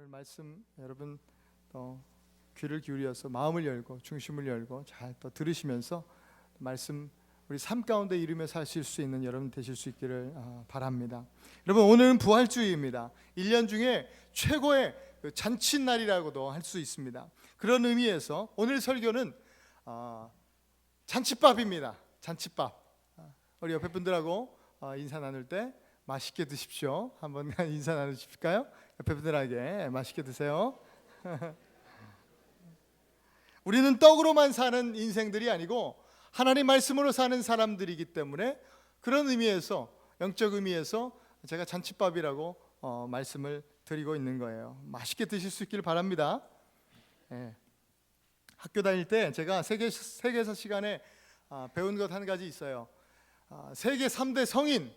오늘 말씀 여러분 귀를 기울여서 마음을 열고 중심을 열고 잘 또 들으시면서 말씀 우리 삶 가운데 이루며 사실 수 있는 여러분 되실 수 있기를 바랍니다. 여러분, 오늘은 부활주의입니다. 1년 중에 최고의 잔칫날이라고도 할 수 있습니다. 그런 의미에서 오늘 설교는 잔칫밥입니다. 잔칫밥. 우리 옆에 분들하고 인사 나눌 때 맛있게 드십시오. 한번 인사 나누실까요? 옆에 분들에게 맛있게 드세요. 우리는 떡으로만 사는 인생들이 아니고 하나님 말씀으로 사는 사람들이기 때문에 그런 의미에서, 영적 의미에서 제가 잔칫밥이라고 말씀을 드리고 있는 거예요. 맛있게 드실 수 있기를 바랍니다. 학교 다닐 때 제가 세계사 시간에 배운 것 한 가지 있어요. 세계 3대 성인,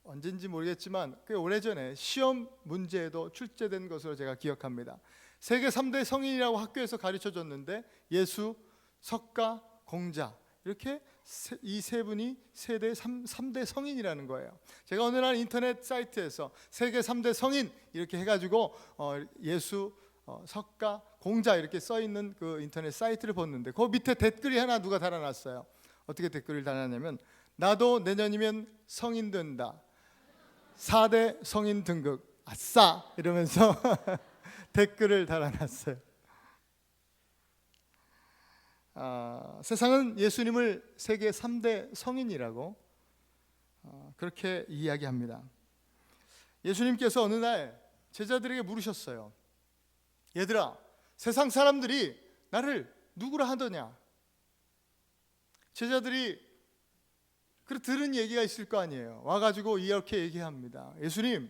언젠지 모르겠지만 꽤 오래전에 시험 문제에도 출제된 것으로 제가 기억합니다. 세계 3대 성인이라고 학교에서 가르쳐줬는데 예수, 석가, 공자, 이렇게 이 세 분이 3대 성인이라는 거예요. 제가 어느 날 인터넷 사이트에서 세계 3대 성인 이렇게 해가지고 예수, 석가, 공자 이렇게 써있는 그 인터넷 사이트를 봤는데 그 밑에 댓글이 하나 누가 달아놨어요. 어떻게 댓글을 달아놨냐면, 나도 내년이면 성인 된다, 4대 성인 등극, 아싸, 이러면서 댓글을 달아놨어요. 세상은 예수님을 세계 3대 성인이라고 그렇게 이야기합니다. 예수님께서 어느 날 제자들에게 물으셨어요. 얘들아, 세상 사람들이 나를 누구라 하더냐? 제자들이 들은 얘기가 있을 거 아니에요. 와가지고 이렇게 얘기합니다. 예수님,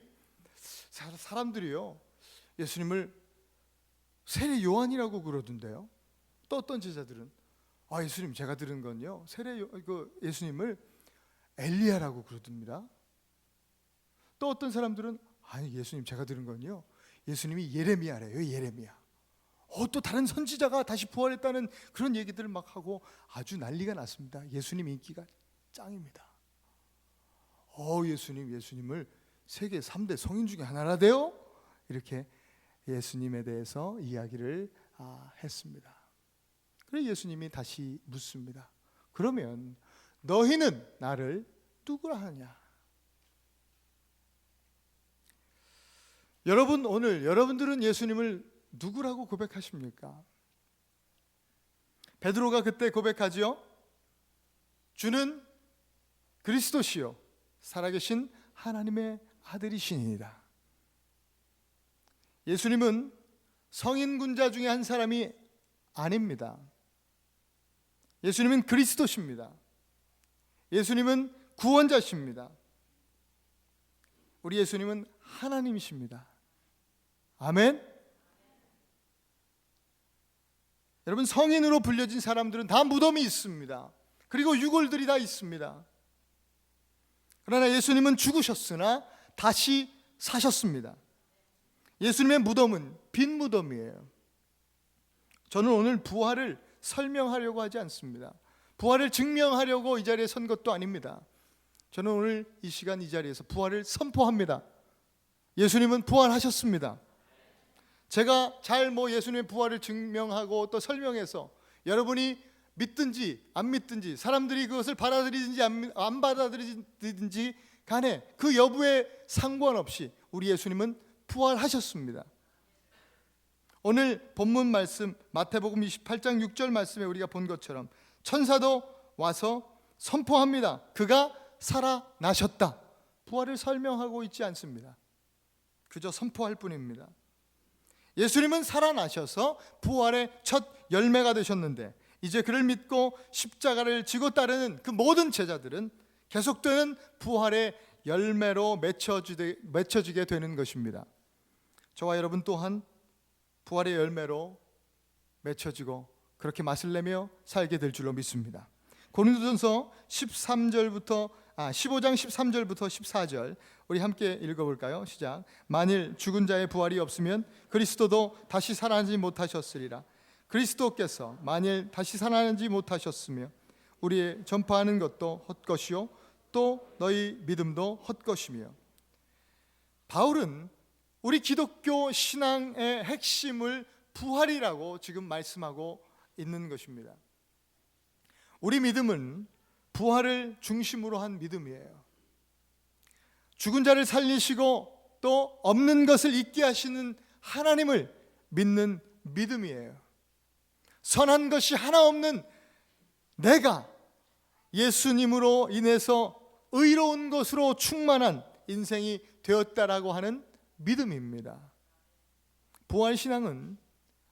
사람들이요, 예수님을 세례 요한이라고 그러던데요. 또 어떤 제자들은 예수님, 제가 들은 건요, 예수님을 엘리야라고 그러답니다. 또 어떤 사람들은 예수님, 제가 들은 건요, 예수님이 예레미야래요, 예레미야. 또 다른 선지자가 다시 부활했다는 그런 얘기들을 막 하고 아주 난리가 났습니다. 예수님 인기가 짱입니다. 예수님을 세계 3대 성인 중에 하나라대요? 이렇게 예수님에 대해서 이야기를 했습니다. 그래서 예수님이 다시 묻습니다. 그러면 너희는 나를 누구라 하냐? 여러분, 오늘 여러분들은 예수님을 누구라고 고백하십니까? 베드로가 그때 고백하지요. 주는 그리스도시요 살아계신 하나님의 아들이시니이다. 예수님은 성인 군자 중에 한 사람이 아닙니다. 예수님은 그리스도십니다. 예수님은 구원자십니다. 우리 예수님은 하나님이십니다. 아멘. 여러분, 성인으로 불려진 사람들은 다 무덤이 있습니다. 그리고 유골들이 다 있습니다. 그러나 예수님은 죽으셨으나 다시 사셨습니다. 예수님의 무덤은 빈 무덤이에요. 저는 오늘 부활을 설명하려고 하지 않습니다. 부활을 증명하려고 이 자리에 선 것도 아닙니다. 저는 오늘 이 시간 이 자리에서 부활을 선포합니다. 예수님은 부활하셨습니다. 제가 잘 예수님의 부활을 증명하고 또 설명해서 여러분이 믿든지 안 믿든지, 사람들이 그것을 받아들이든지 안 받아들이든지 간에 그 여부에 상관없이 우리 예수님은 부활하셨습니다. 오늘 본문 말씀 마태복음 28장 6절 말씀에 우리가 본 것처럼 천사도 와서 선포합니다. 그가 살아나셨다. 부활을 설명하고 있지 않습니다. 그저 선포할 뿐입니다. 예수님은 살아나셔서 부활의 첫 열매가 되셨는데, 이제 그를 믿고 십자가를 지고 따르는 그 모든 제자들은 계속되는 부활의 열매로 맺혀지게 되는 것입니다. 저와 여러분 또한 부활의 열매로 맺혀지고 그렇게 맛을 내며 살게 될 줄로 믿습니다. 고린도전서 15장 13절부터 14절 우리 함께 읽어볼까요? 시작. 만일 죽은 자의 부활이 없으면 그리스도도 다시 살아나지 못하셨으리라. 그리스도께서 만일 다시 살아나지 못하셨으며 우리의 전파하는 것도 헛것이요 또 너희 믿음도 헛것이며. 바울은 우리 기독교 신앙의 핵심을 부활이라고 지금 말씀하고 있는 것입니다. 우리 믿음은 부활을 중심으로 한 믿음이에요. 죽은 자를 살리시고 또 없는 것을 있게 하시는 하나님을 믿는 믿음이에요. 선한 것이 하나 없는 내가 예수님으로 인해서 의로운 것으로 충만한 인생이 되었다라고 하는 믿음입니다. 부활신앙은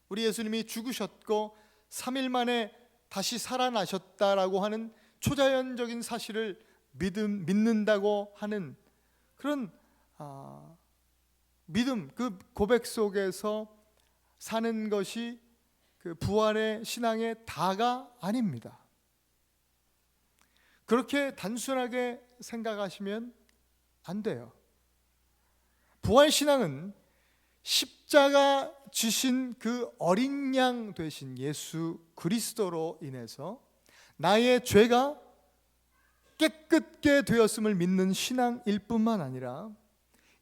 우리 예수님이 죽으셨고 3일 만에 다시 살아나셨다라고 하는 초자연적인 사실을 믿는다고 하는 그런 믿음, 그 고백 속에서 사는 것이 그 부활의 신앙의 다가 아닙니다. 그렇게 단순하게 생각하시면 안 돼요. 부활신앙은 십자가 지신 그 어린 양 되신 예수 그리스도로 인해서 나의 죄가 깨끗게 되었음을 믿는 신앙일 뿐만 아니라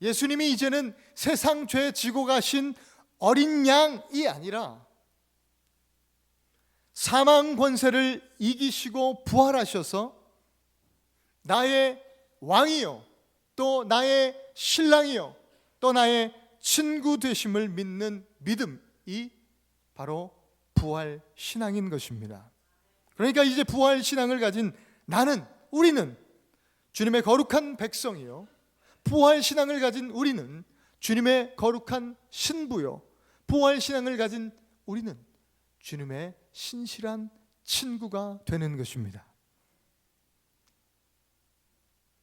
예수님이 이제는 세상 죄 지고 가신 어린 양이 아니라 사망 권세를 이기시고 부활하셔서 나의 왕이요 또 나의 신랑이요 또 나의 친구 되심을 믿는 믿음이 바로 부활 신앙인 것입니다. 그러니까 이제 부활 신앙을 가진 우리는 주님의 거룩한 백성이요 부활 신앙을 가진 우리는 주님의 거룩한 신부요 부활 신앙을 가진 우리는 주님의 신실한 친구가 되는 것입니다.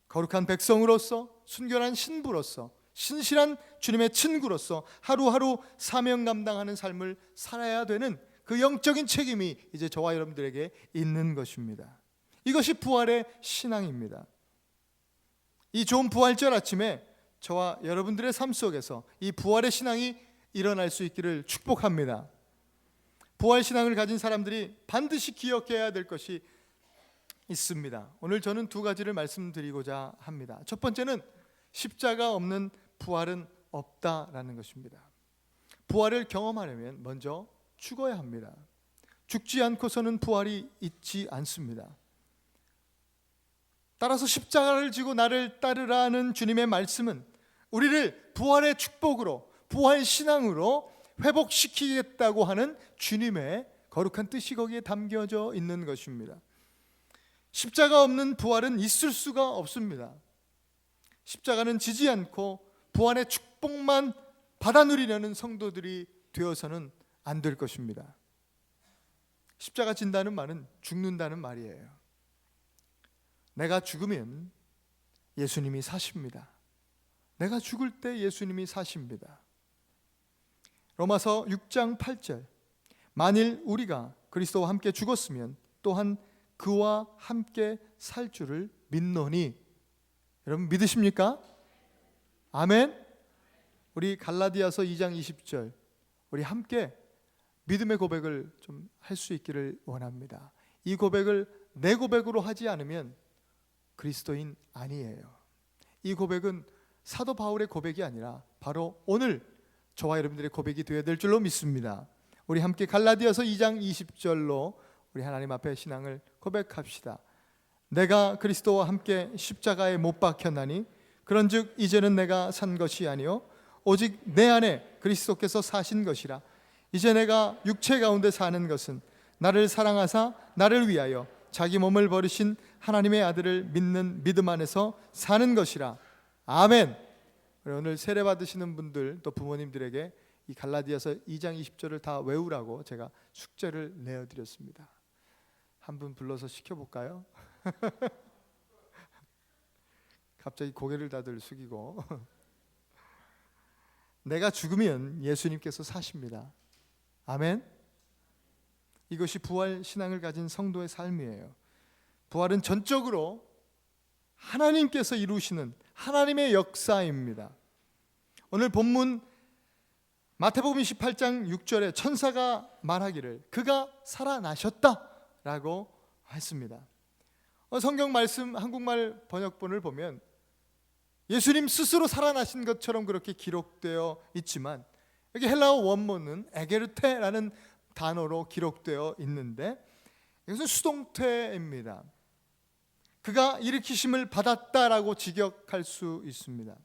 거룩한 백성으로서 순결한 신부로서 신실한 주님의 친구로서 하루하루 사명 감당하는 삶을 살아야 되는 그 영적인 책임이 이제 저와 여러분들에게 있는 것입니다. 이것이 부활의 신앙입니다. 이 좋은 부활절 아침에 저와 여러분들의 삶 속에서 이 부활의 신앙이 일어날 수 있기를 축복합니다. 부활 신앙을 가진 사람들이 반드시 기억해야 될 것이 있습니다. 오늘 저는 두 가지를 말씀드리고자 합니다. 첫 번째는 십자가 없는 부활은 없다라는 것입니다. 부활을 경험하려면 먼저 죽어야 합니다. 죽지 않고서는 부활이 있지 않습니다. 따라서 십자가를 지고 나를 따르라는 주님의 말씀은 우리를 부활의 축복으로 부활 신앙으로 회복시키겠다고 하는 주님의 거룩한 뜻이 거기에 담겨져 있는 것입니다. 십자가 없는 부활은 있을 수가 없습니다. 십자가는 지지 않고 부활의 축복만 받아 누리려는 성도들이 되어서는 안 될 것입니다. 십자가 진다는 말은 죽는다는 말이에요. 내가 죽으면 예수님이 사십니다. 내가 죽을 때 예수님이 사십니다. 로마서 6장 8절 만일 우리가 그리스도와 함께 죽었으면 또한 그와 함께 살 줄을 믿노니. 여러분 믿으십니까? 아멘. 우리 갈라디아서 2장 20절 우리 함께 믿음의 고백을 좀 할 수 있기를 원합니다. 이 고백을 내 고백으로 하지 않으면 그리스도인 아니에요. 이 고백은 사도 바울의 고백이 아니라 바로 오늘 저와 여러분들의 고백이 되어야 될 줄로 믿습니다. 우리 함께 갈라디아서 2장 20절로 우리 하나님 앞에 신앙을 고백합시다. 내가 그리스도와 함께 십자가에 못 박혔나니 그런즉 이제는 내가 산 것이 아니요 오직 내 안에 그리스도께서 사신 것이라. 이제 내가 육체 가운데 사는 것은 나를 사랑하사 나를 위하여 자기 몸을 버리신 하나님의 아들을 믿는 믿음 안에서 사는 것이라. 아멘. 오늘 세례 받으시는 분들 또 부모님들에게 이 갈라디아서 2장 20절을 다 외우라고 제가 숙제를 내어드렸습니다. 한 분 불러서 시켜볼까요? 갑자기 고개를 다들 숙이고 내가 죽으면 예수님께서 사십니다. 아멘. 이것이 부활 신앙을 가진 성도의 삶이에요. 부활은 전적으로 하나님께서 이루시는 하나님의 역사입니다. 오늘 본문 마태복음 28장 6절에 천사가 말하기를 그가 살아나셨다라고 했습니다. 성경 말씀 한국말 번역본을 보면 예수님 스스로 살아나신 것처럼 그렇게 기록되어 있지만 여기 헬라어 원문은 에게르테라는 단어로 기록되어 있는데 이것은 수동태입니다. 그가 일으키심을 받았다라고 직역할 수 있습니다.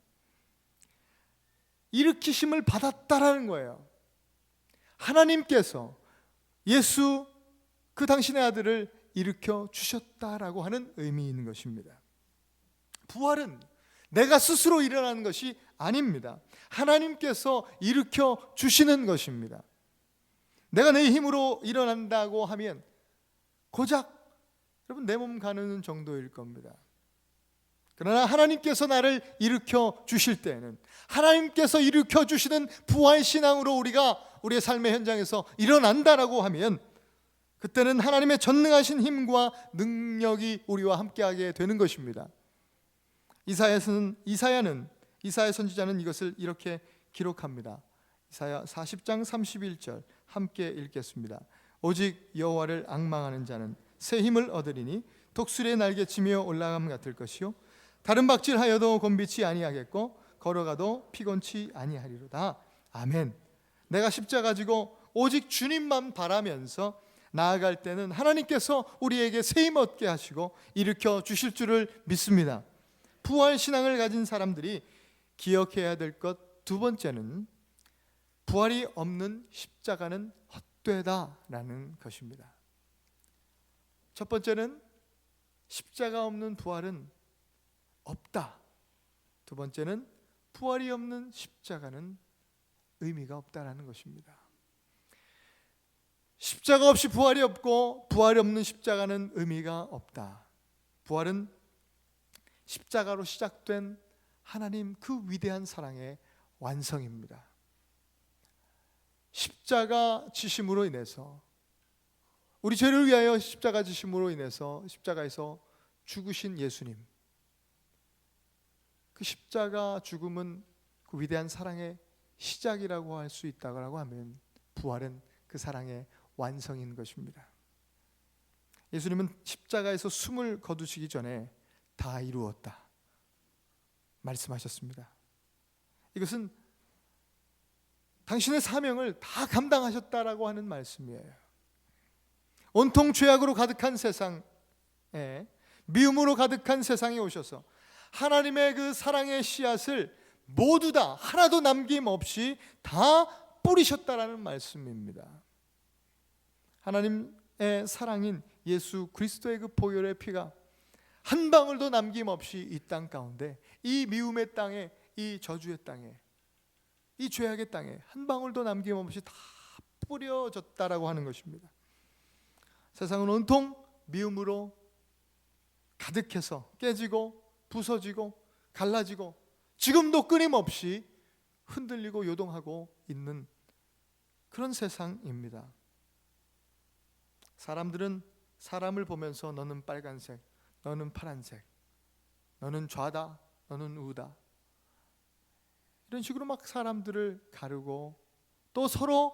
일으키심을 받았다라는 거예요. 하나님께서 예수 그 당신의 아들을 일으켜 주셨다라고 하는 의미 있는 것입니다. 부활은 내가 스스로 일어나는 것이 아닙니다. 하나님께서 일으켜 주시는 것입니다. 내가 내 힘으로 일어난다고 하면 고작 여러분 내 몸 가누는 정도일 겁니다. 그러나 하나님께서 나를 일으켜 주실 때에는 하나님께서 일으켜 주시는 부활신앙으로 우리가 우리의 삶의 현장에서 일어난다라고 하면 그때는 하나님의 전능하신 힘과 능력이 우리와 함께하게 되는 것입니다. 이사야 선지자는 이것을 이렇게 기록합니다. 이사야 40장 31절 함께 읽겠습니다. 오직 여호와를 앙망하는 자는 새 힘을 얻으리니 독수리의 날개치며 올라감 같을 것이요 다른 박질하여도 곤비치 아니하겠고 걸어가도 피곤치 아니하리로다. 아멘. 내가 십자가 지고 오직 주님만 바라면서 나아갈 때는 하나님께서 우리에게 새 힘 얻게 하시고 일으켜 주실 줄을 믿습니다. 부활 신앙을 가진 사람들이 기억해야 될 것 두 번째는 부활이 없는 십자가는 헛되다라는 것입니다. 첫 번째는 십자가 없는 부활은 없다. 두 번째는 부활이 없는 십자가는 의미가 없다라는 것입니다. 십자가 없이 부활이 없고 부활이 없는 십자가는 의미가 없다. 부활은 십자가로 시작된 하나님 그 위대한 사랑의 완성입니다. 십자가 지심으로 인해서 우리 죄를 위하여 십자가 지심으로 인해서 십자가에서 죽으신 예수님, 그 십자가 죽음은 그 위대한 사랑의 시작이라고 할 수 있다고 하면 부활은 그 사랑의 완성인 것입니다. 예수님은 십자가에서 숨을 거두시기 전에 다 이루었다 말씀하셨습니다. 이것은 당신의 사명을 다 감당하셨다라고 하는 말씀이에요. 온통 죄악으로 가득한 세상에, 미움으로 가득한 세상에 오셔서 하나님의 그 사랑의 씨앗을 모두 다 하나도 남김없이 다 뿌리셨다라는 말씀입니다. 하나님의 사랑인 예수 그리스도의 그 보혈의 피가 한 방울도 남김없이 이 땅 가운데, 이 미움의 땅에, 이 저주의 땅에, 이 죄악의 땅에 한 방울도 남김없이 다 뿌려졌다라고 하는 것입니다. 세상은 온통 미움으로 가득해서 깨지고 부서지고 갈라지고 지금도 끊임없이 흔들리고 요동하고 있는 그런 세상입니다. 사람들은 사람을 보면서 너는 빨간색, 너는 파란색, 너는 좌다, 너는 우다, 이런 식으로 막 사람들을 가르고 또 서로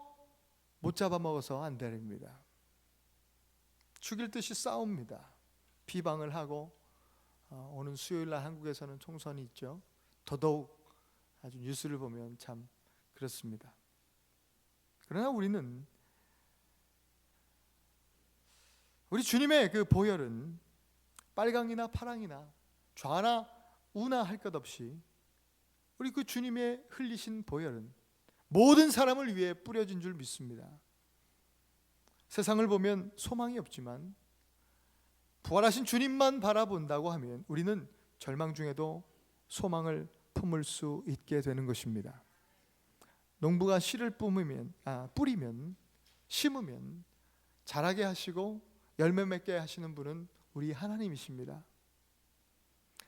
못 잡아먹어서 안 되립니다. 죽일 듯이 싸웁니다. 비방을 하고, 오는 수요일날 한국에서는 총선이 있죠. 더더욱 아주 뉴스를 보면 참 그렇습니다. 그러나 우리는 우리 주님의 그 보혈은 빨강이나 파랑이나 좌나 우나 할 것 없이 우리 그 주님의 흘리신 보혈은 모든 사람을 위해 뿌려진 줄 믿습니다. 세상을 보면 소망이 없지만 부활하신 주님만 바라본다고 하면 우리는 절망 중에도 소망을 품을 수 있게 되는 것입니다. 농부가 씨를 뿌리면, 심으면 자라게 하시고 열매 맺게 하시는 분은 우리 하나님이십니다.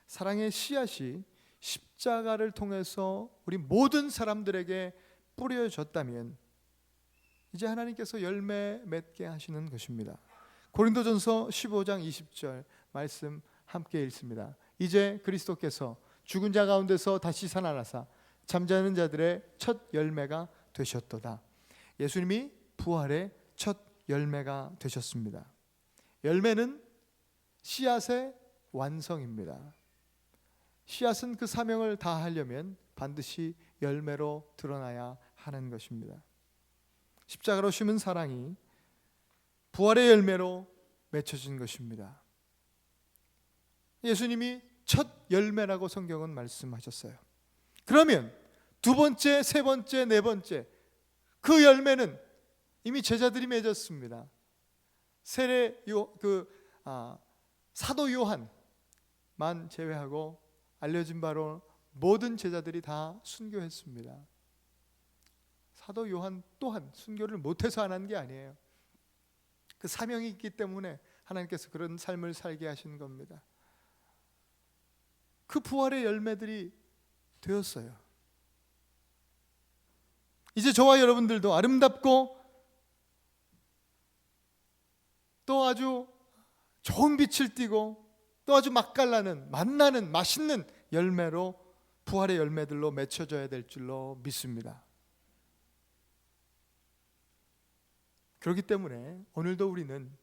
사랑의 씨앗이 십자가를 통해서 우리 모든 사람들에게 뿌려졌다면 이제 하나님께서 열매 맺게 하시는 것입니다. 고린도전서 15장 20절 말씀 함께 읽습니다. 이제 그리스도께서 죽은 자 가운데서 다시 살아나사 잠자는 자들의 첫 열매가 되셨도다. 예수님이 부활의 첫 열매가 되셨습니다. 열매는 씨앗의 완성입니다. 씨앗은 그 사명을 다하려면 반드시 열매로 드러나야 하는 것입니다. 십자가로 심은 사랑이 부활의 열매로 맺혀진 것입니다. 예수님이 첫 열매라고 성경은 말씀하셨어요. 그러면 두 번째, 세 번째, 네 번째 그 열매는 이미 제자들이 맺었습니다. 사도 요한만 제외하고 알려진 바로 모든 제자들이 다 순교했습니다. 사도 요한 또한 순교를 못해서 안 한 게 아니에요. 그 사명이 있기 때문에 하나님께서 그런 삶을 살게 하신 겁니다. 그 부활의 열매들이 되었어요. 이제 저와 여러분들도 아름답고 또 아주 좋은 빛을 띠고 또 아주 맛깔나는 맛나는 맛있는 열매로 부활의 열매들로 맺혀져야 될 줄로 믿습니다. 그렇기 때문에 오늘도 우리는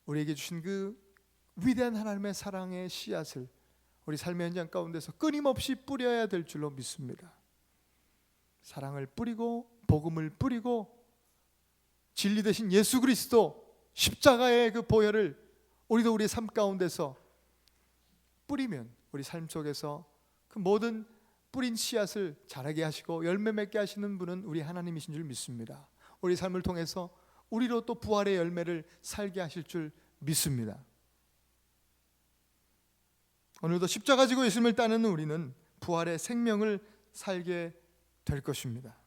우리에게 주신 그 위대한 하나님의 사랑의 씨앗을 우리 삶의 현장 가운데서 끊임없이 뿌려야 될 줄로 믿습니다. 사랑을 뿌리고 복음을 뿌리고 진리 되신 예수 그리스도 십자가의 그 보혈을 우리도 우리의 삶 가운데서 뿌리면 우리 삶 속에서 그 모든 뿌린 씨앗을 자라게 하시고 열매 맺게 하시는 분은 우리 하나님이신 줄 믿습니다. 우리 삶을 통해서 우리로 또 부활의 열매를 살게 하실 줄 믿습니다. 오늘도 십자가 지고 예수님을 따르는 우리는 부활의 생명을 살게 될 것입니다.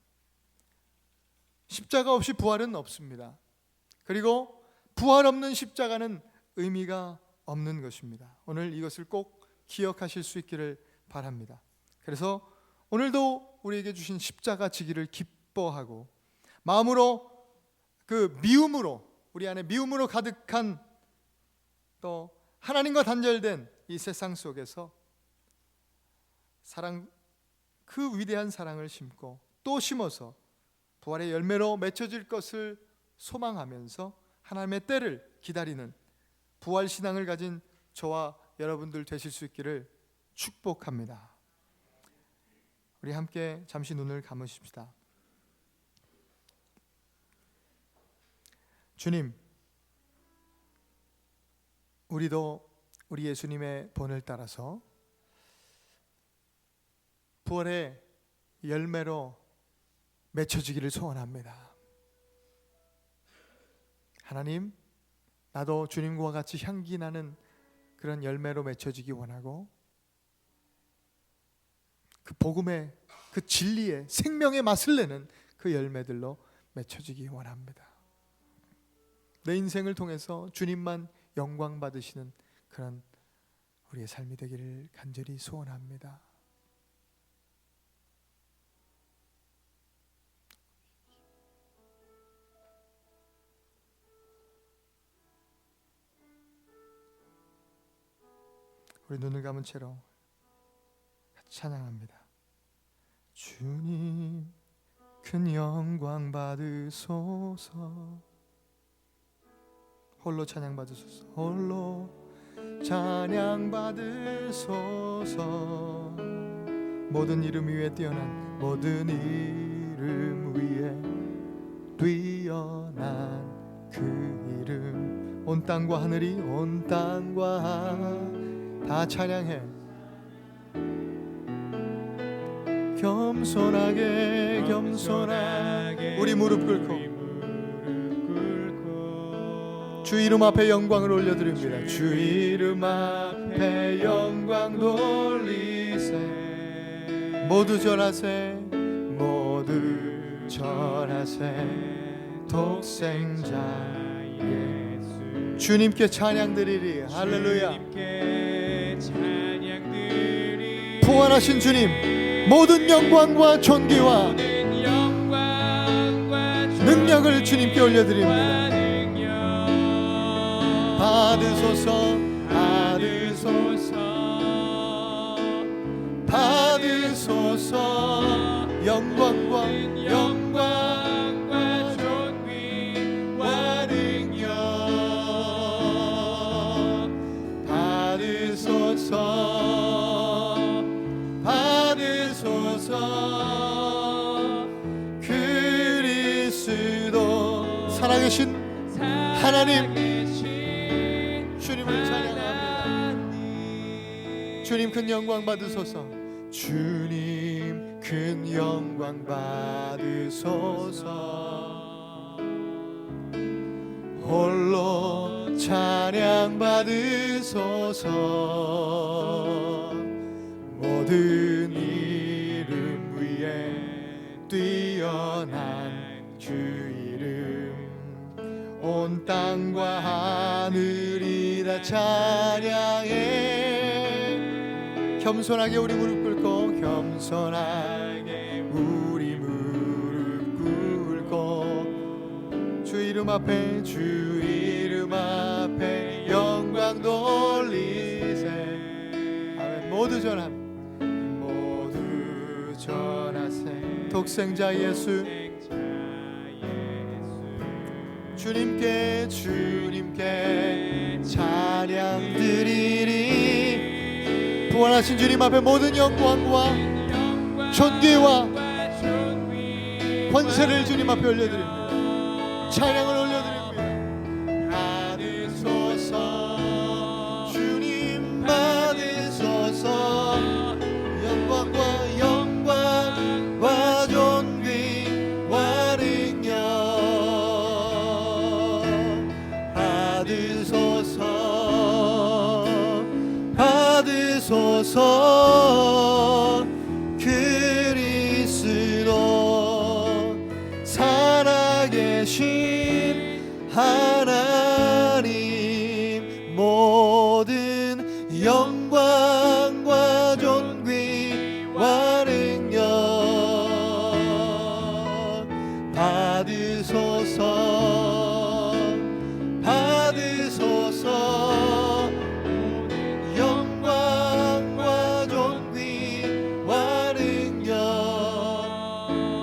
십자가 없이 부활은 없습니다. 그리고 부활 없는 십자가는 의미가 없는 것입니다. 오늘 이것을 꼭 기억하실 수 있기를 바랍니다. 그래서 오늘도 우리에게 주신 십자가 지기를 기뻐하고 마음으로 그 미움으로 우리 안에 미움으로 가득한 또 하나님과 단절된 이 세상 속에서 사랑 그 위대한 사랑을 심고 또 심어서 부활의 열매로 맺혀질 것을 소망하면서 하나님의 때를 기다리는 부활 신앙을 가진 저와 여러분들 되실 수 있기를 축복합니다. 우리 함께 잠시 눈을 감으십시다. 주님, 우리도 우리 예수님의 본을 따라서 부활의 열매로 맺혀지기를 소원합니다. 하나님, 나도 주님과 같이 향기 나는 그런 열매로 맺혀지기 원하고 그 복음의 그 진리의 생명의 맛을 내는 그 열매들로 맺혀지기 원합니다. 내 인생을 통해서 주님만 영광 받으시는 그런 우리의 삶이 되기를 간절히 소원합니다. 우리 눈을 감은 채로 같이 찬양합니다. 주님 큰 영광 받으소서. 홀로 찬양 받으소서. 홀로 찬양 받으소서. 모든 이름 위에 뛰어난 모든 이름 위에 뛰어난 그 이름. 온 땅과 하늘이 온 땅과 다 찬양해. 겸손하게 우리 무릎 꿇고 주 이름 앞에 영광을 올려드립니다. 주 이름 앞에 영광 돌리세. 모두 절하세. 모두 절하세. 독생자 예수 주님께 찬양 드리리. 할렐루야. 부활하신 주님, 모든 영광과 존귀와 능력을 주님께 올려드립니다. 받으소서. 받으소서. 영광과 존귀와 능력 받으소서. 그리스도 살아계신 하나님 주님을 찬양합니다. 주님 큰 영광 받으소서. 주님 큰 영광 받으소서. 홀로 찬양 받으소서. 모든 이름 위에 뛰어난 주 이름 온 땅과 하늘이 다 찬양해. 겸손하게 우리 무릎 꿇고 겸손하게 우리 무릎 꿇고 주 이름 앞에 주 이름 앞에 영광 돌리세. 아멘. 모두 전함 모두 전하세. 독생자 예수 주님께 찬양 드리리. 부활하신 주님 앞에 모든 영광과 존귀와 권세를 주님 앞에 올려드립니다. 찬양을 올려드립니다. 받으소서 주님 받으소서. 영광과 존귀와 능력 받으소서. 그리스도 살아계신 하나님 모든 영광과 존귀와 능력 받으소서. 받으소서. 영광과 존귀와 능력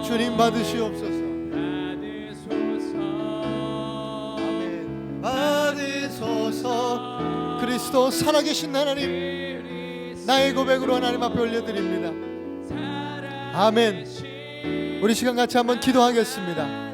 주님 받으시옵소서. 아멘. 받으소서. 그리스도 살아계신 하나님 나의 고백으로 하나님 앞에 올려드립니다. 아멘. 우리 시간 같이 한번 기도하겠습니다.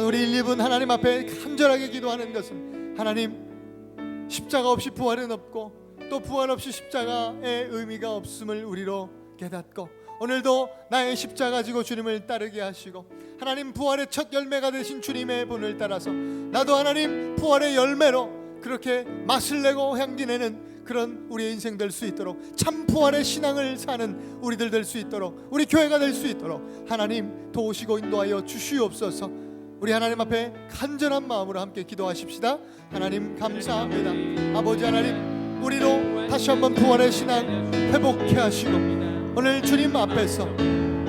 우리 1, 2분 하나님 앞에 간절하게 기도하는 것은 하나님 십자가 없이 부활은 없고 또 부활 없이 십자가의 의미가 없음을 우리로 깨닫고 오늘도 나의 십자가 지고 주님을 따르게 하시고 하나님 부활의 첫 열매가 되신 주님의 분을 따라서 나도 하나님 부활의 열매로 그렇게 맛을 내고 향기 내는 그런 우리의 인생 될 수 있도록 참 부활의 신앙을 사는 우리들 될 수 있도록 우리 교회가 될 수 있도록 하나님 도우시고 인도하여 주시옵소서. 우리 하나님 앞에 간절한 마음으로 함께 기도하십시다. 하나님 감사합니다. 아버지 하나님 우리로 다시 한번 부활의 신앙 회복케 하시고 오늘 주님 앞에서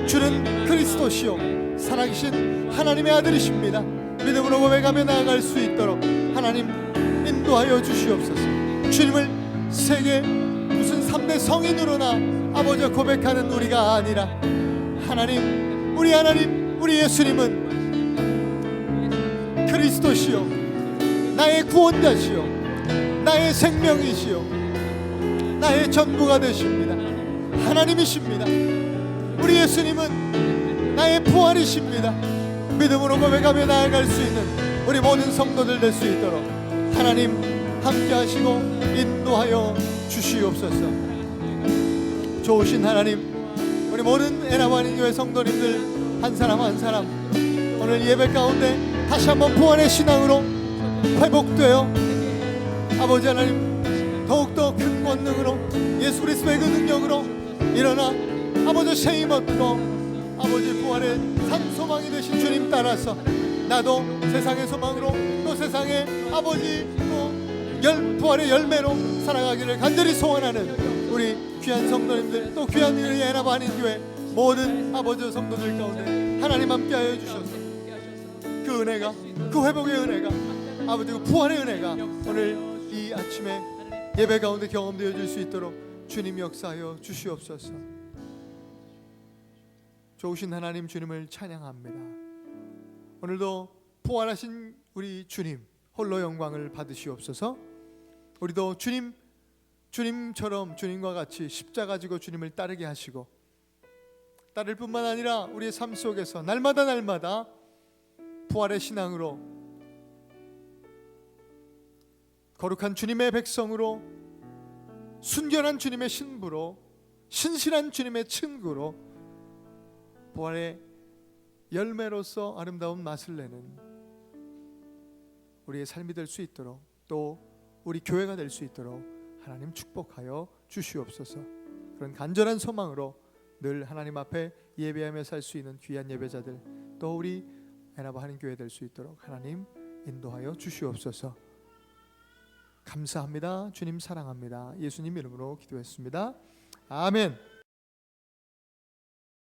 주는 그리스도시요 살아계신 하나님의 아들이십니다. 믿음으로 고백하며 나아갈 수 있도록 하나님 인도하여 주시옵소서. 주님을 세계 무슨 3대 성인으로나 아버지 고백하는 우리가 아니라 하나님 우리 예수님은 그리스도시요 나의 구원자시요 나의 생명이시요 나의 전부가 되십니다. 하나님이십니다. 우리 예수님은 나의 부활이십니다. 믿음으로 고백하며 나아갈 수 있는 우리 모든 성도들 될 수 있도록 하나님 함께 하시고 인도하여 주시옵소서. 좋으신 하나님 우리 모든 에나바니 교회 성도님들 한 사람 한 사람 오늘 예배 가운데 다시 한번 부활의 신앙으로 회복되어 아버지 하나님 더욱더 큰 권능으로 예수 그리스도의 그 능력으로 일어나 아버지 새 힘 얻고 아버지 부활의 산 소망이 되신 주님 따라서 나도 세상의 소망으로 또 세상의 아버지 또 부활의 열매로 살아가기를 간절히 소원하는 우리 귀한 성도님들 또 귀한 우리 에나바니 교회 모든 아버지 성도들 가운데 하나님 함께하여 주셔서 그 은혜가 그 회복의 은혜가 아버지 그 부활의 은혜가 오늘 이 아침에 예배 가운데 경험되어질 수 있도록 주님 역사하여 주시옵소서. 좋으신 하나님 주님을 찬양합니다. 오늘도 부활하신 우리 주님 홀로 영광을 받으시옵소서. 우리도 주님처럼 주님과 같이 십자가 지고 주님을 따르게 하시고 따를 뿐만 아니라 우리의 삶 속에서 날마다 부활의 신앙으로, 거룩한 주님의 백성으로, 순결한 주님의 신부로, 신실한 주님의 친구로 부활의 열매로서 아름다운 맛을 내는 우리의 삶이 될 수 있도록, 또 우리 교회가 될 수 있도록 하나님 축복하여 주시옵소서. 그런 간절한 소망으로 늘 하나님 앞에 예배하며 살 수 있는 귀한 예배자들, 또 우리 에나바 한인교회 될 수 있도록 하나님 인도하여 주시옵소서. 감사합니다. 주님 사랑합니다. 예수님 이름으로 기도했습니다. 아멘.